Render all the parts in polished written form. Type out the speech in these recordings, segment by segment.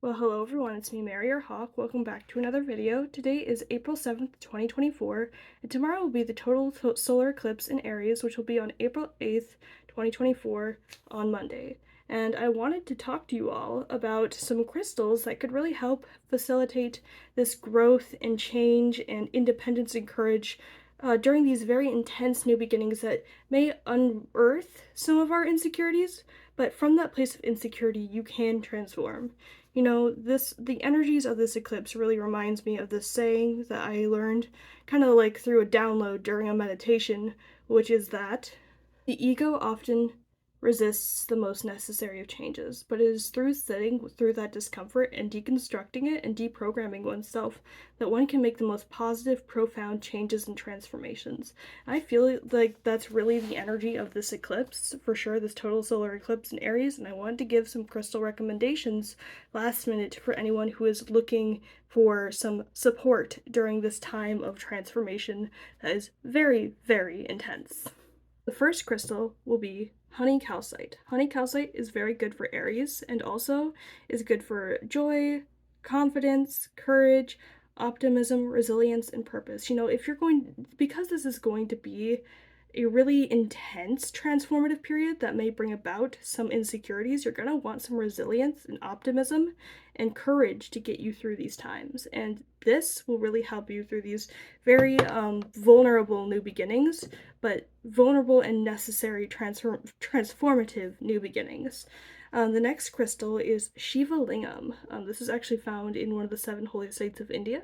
Well, hello everyone, it's me, Mary or Hawk. Welcome back to another video. Today is April 7th, 2024, and tomorrow will be the total solar eclipse in Aries, which will be on April 8th, 2024, on Monday. And I wanted to talk to you all about some crystals that could really help facilitate this growth and change and independence and courage during these very intense new beginnings that may unearth some of our insecurities, but from that place of insecurity, you can transform. You know, the energies of this eclipse really reminds me of this saying that I learned kind of like through a download during a meditation, which is that the ego often resists the most necessary of changes, but it is through sitting through that discomfort and deconstructing it and deprogramming oneself that one can make the most positive, profound changes and transformations. I feel like that's really the energy of this eclipse, for sure, this total solar eclipse in Aries, and I wanted to give some crystal recommendations last minute for anyone who is looking for some support during this time of transformation that is very, very intense. The first crystal will be honey calcite. Honey calcite is very good for Aries and also is good for joy, confidence, courage, optimism, resilience, and purpose. You know, if you're going, because this is going to be a really intense transformative period that may bring about some insecurities, you're going to want some resilience and optimism and courage to get you through these times. And this will really help you through these very vulnerable new beginnings, but vulnerable and necessary transformative new beginnings. The next crystal is Shiva Lingam. This is actually found in one of the 7 holy sites of India.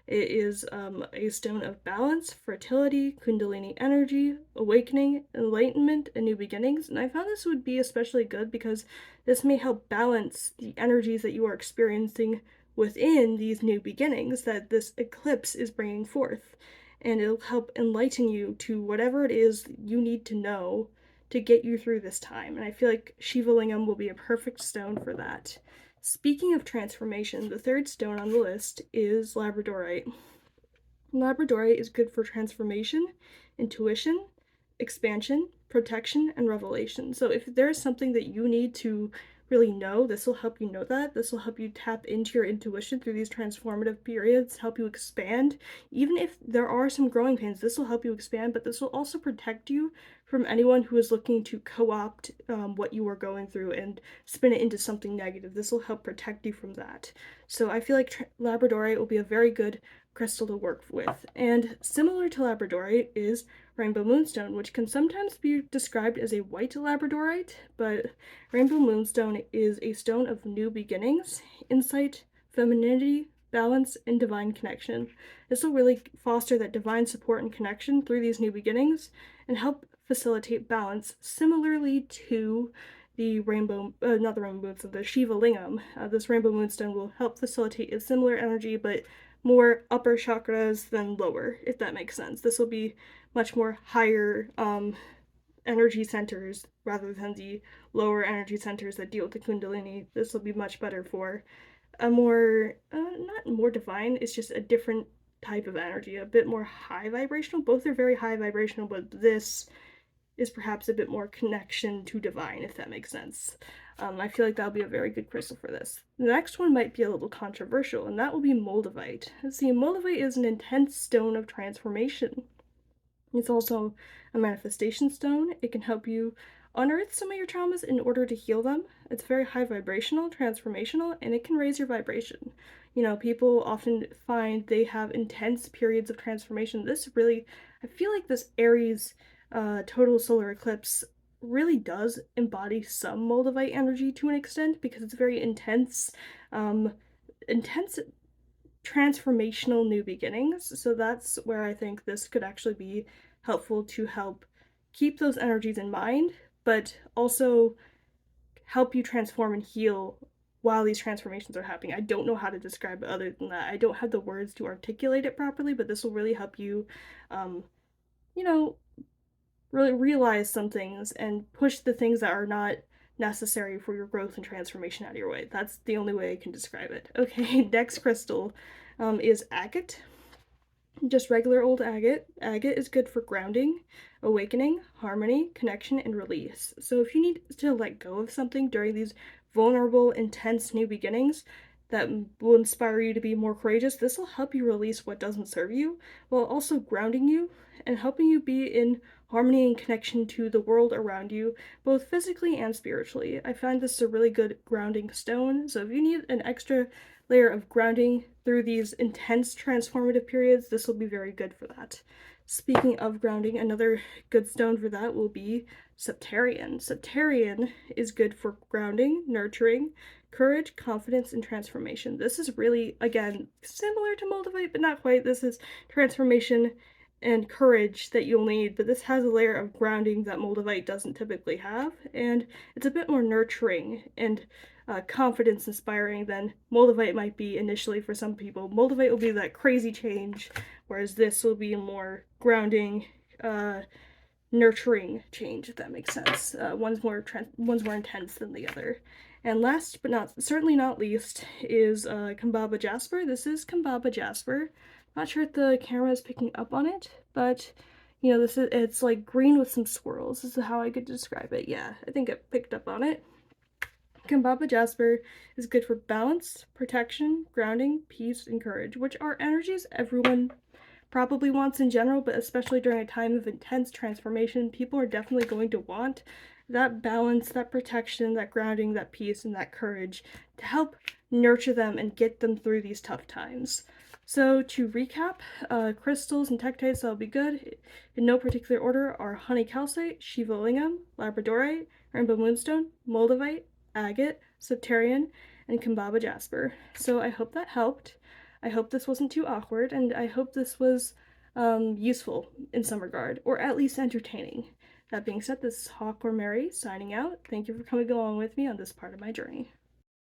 It is a stone of balance, fertility, kundalini energy, awakening, enlightenment, and new beginnings. And I found this would be especially good because this may help balance the energies that you are experiencing within these new beginnings that this eclipse is bringing forth. And it'll help enlighten you to whatever it is you need to know to get you through this time. And I feel like Shiva Lingam will be a perfect stone for that. Speaking of transformation, the third stone on the list is labradorite. Labradorite is good for transformation, intuition, expansion, protection, and revelation. So if there is something that you need to really know, this will help you know that. This will help you tap into your intuition through these transformative periods, help you expand. Even if there are some growing pains, this will help you expand, but this will also protect you from anyone who is looking to co-opt what you are going through and spin it into something negative. This will help protect you from that. So I feel like labradorite will be a very good crystal to work with. And similar to labradorite is rainbow moonstone, which can sometimes be described as a white labradorite, but rainbow moonstone is a stone of new beginnings, insight, femininity, balance, and divine connection. This will really foster that divine support and connection through these new beginnings and help facilitate balance similarly to the not the rainbow moonstone, the Shiva Lingam. This rainbow moonstone will help facilitate a similar energy, but more upper chakras than lower, if that makes sense. This will be much more higher energy centers rather than the lower energy centers that deal with the Kundalini. This will be much better for a more, not more divine, it's just a different type of energy, a bit more high vibrational. Both are very high vibrational, but this is perhaps a bit more connection to divine, if that makes sense. I feel like that'll be a very good crystal for this. The next one might be a little controversial, and that will be moldavite. See, moldavite is an intense stone of transformation. It's also a manifestation stone. It can help you unearth some of your traumas in order to heal them. It's very high vibrational, transformational, and it can raise your vibration. You know, people often find they have intense periods of transformation. This really, I feel like this Aries total solar eclipse really does embody some moldavite energy to an extent because it's very intense, intense transformational new beginnings. So that's where I think this could actually be helpful to help keep those energies in mind, but also help you transform and heal while these transformations are happening. I don't know how to describe it other than that. I don't have the words to articulate it properly, but this will really help you, you know, really realize some things and push the things that are not necessary for your growth and transformation out of your way. That's the only way I can describe it. Okay, next crystal is agate. Just regular old agate. Agate is good for grounding, awakening, harmony, connection, and release. So if you need to let go of something during these vulnerable, intense new beginnings that will inspire you to be more courageous. This will help you release what doesn't serve you while also grounding you and helping you be in harmony and connection to the world around you, both physically and spiritually. I find this a really good grounding stone, so if you need an extra layer of grounding through these intense transformative periods, this will be very good for that. Speaking of grounding, another good stone for that will be Septarian. Septarian is good for grounding, nurturing, courage, confidence, and transformation. This is really, again, similar to Moldavite, but not quite. This is transformation and courage that you'll need, but this has a layer of grounding that Moldavite doesn't typically have, and it's a bit more nurturing and confidence inspiring than Moldavite might be initially for some people. Moldavite will be that crazy change, whereas this will be more grounding, nurturing change, if that makes sense. One's more intense than the other. And last but certainly not least is Kambaba Jasper. This is Kambaba Jasper. Not sure if the camera is picking up on it, but you know, it's like green with some swirls. This is how I could describe it. Yeah, I think it picked up on it. Kambaba Jasper is good for balance, protection, grounding, peace, and courage, which are energies everyone probably wants in general, but especially during a time of intense transformation, people are definitely going to want that balance, that protection, that grounding, that peace, and that courage to help nurture them and get them through these tough times. So to recap, crystals and tektites that'll be good in no particular order are honey calcite, Shiva lingam, labradorite, rainbow moonstone, moldavite, agate, septarian, and Kambaba jasper. So I hope that helped. I hope this wasn't too awkward, and I hope this was useful in some regard, or at least entertaining. That being said, this is Hawk or Mary signing out. Thank you for coming along with me on this part of my journey.